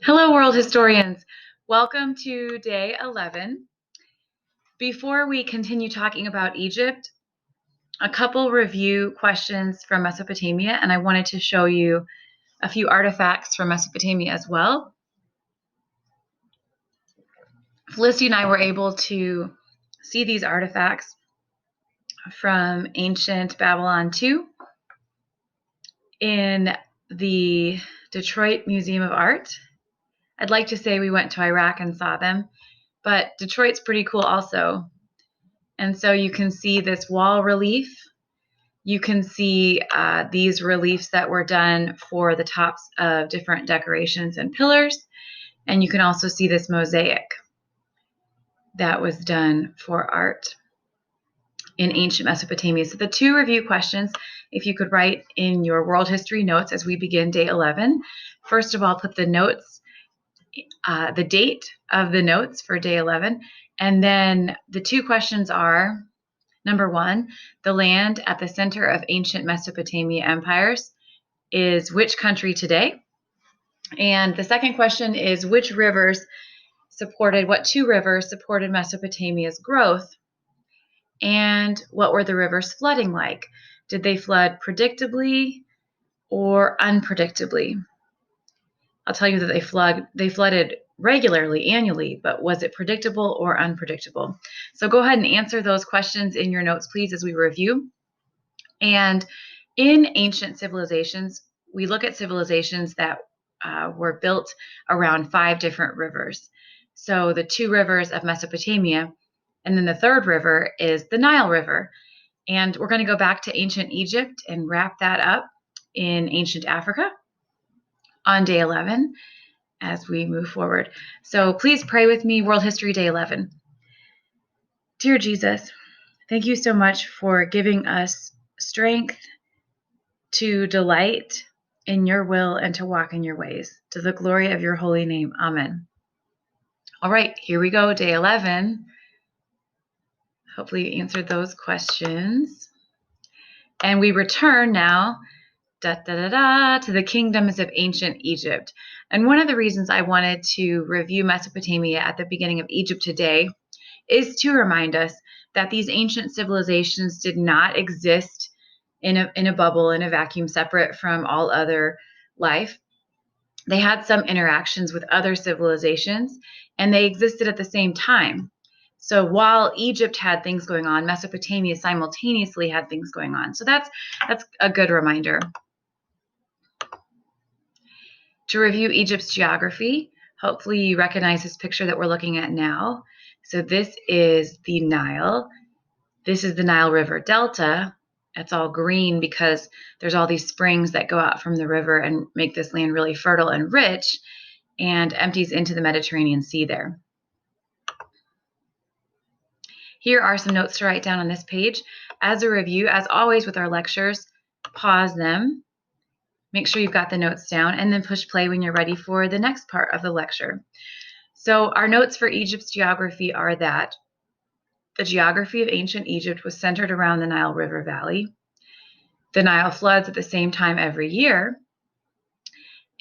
Hello, world historians. Welcome to day 11. Before we continue talking about Egypt, a couple review questions from Mesopotamia, and I wanted to show you a few artifacts from Mesopotamia as well. Felicity and I were able to see these artifacts from ancient Babylon II in the Detroit Museum of Art. I'd like to say we went to Iraq and saw them, but Detroit's pretty cool also. And so you can see this wall relief. You can see these reliefs that were done for the tops of different decorations and pillars. And you can also see this mosaic that was done for art in ancient Mesopotamia. So the two review questions, if you could write in your world history notes as we begin day 11. First of all, put the notes, the date of the notes for day 11. And then the two questions are, number one, the land at the center of ancient Mesopotamia empires is which country today? And the second question is what two rivers supported Mesopotamia's growth? And what were the rivers flooding like? Did they flood predictably or unpredictably? I'll tell you that they flooded regularly, annually, but was it predictable or unpredictable? So go ahead and answer those questions in your notes, please, as we review. And in ancient civilizations, we look at civilizations that were built around 5 different rivers. So the 2 rivers of Mesopotamia, and then the third river is the Nile River. And we're going to go back to ancient Egypt and wrap that up in ancient Africa on day 11 as we move forward. So please pray with me, World History Day 11. Dear Jesus, thank you so much for giving us strength to delight in your will and to walk in your ways, to the glory of your holy name. Amen. All right, here we go, day 11. Hopefully you answered those questions. And we return now to the kingdoms of ancient Egypt. And one of the reasons I wanted to review Mesopotamia at the beginning of Egypt today is to remind us that these ancient civilizations did not exist in a bubble, in a vacuum, separate from all other life. They had some interactions with other civilizations, and they existed at the same time. So while Egypt had things going on, Mesopotamia simultaneously had things going on. So that's a good reminder. To review Egypt's geography, hopefully you recognize this picture that we're looking at now. So this is the Nile. This is the Nile River Delta. It's all green because there's all these springs that go out from the river and make this land really fertile and rich and empties into the Mediterranean Sea there. Here are some notes to write down on this page. As a review, as always with our lectures, pause them, make sure you've got the notes down, and then push play when you're ready for the next part of the lecture. So our notes for Egypt's geography are that the geography of ancient Egypt was centered around the Nile River Valley. The Nile floods at the same time every year.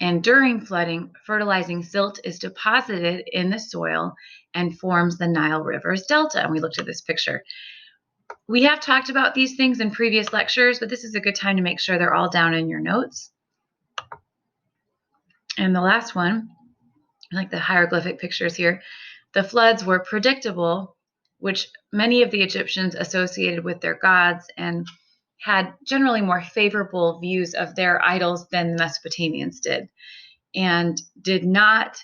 And during flooding, fertilizing silt is deposited in the soil and forms the Nile River's delta. And we looked at this picture. We have talked about these things in previous lectures, but this is a good time to make sure they're all down in your notes. And the last one, I like the hieroglyphic pictures here. The floods were predictable, which many of the Egyptians associated with their gods and had generally more favorable views of their idols than the Mesopotamians did, and did not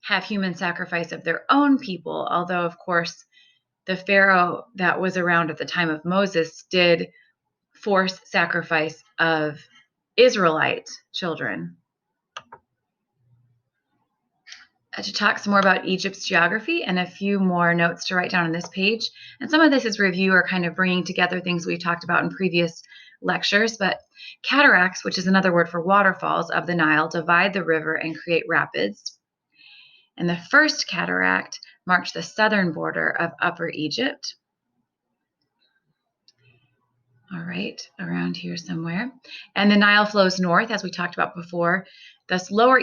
have human sacrifice of their own people, although, of course, the Pharaoh that was around at the time of Moses did force sacrifice of Israelite children. To talk some more about Egypt's geography and a few more notes to write down on this page. And some of this is review or kind of bringing together things we've talked about in previous lectures, but cataracts, which is another word for waterfalls of the Nile, divide the river and create rapids. And the first cataract marks the southern border of Upper Egypt. All right, around here somewhere. And the Nile flows north, as we talked about before. Thus, Lower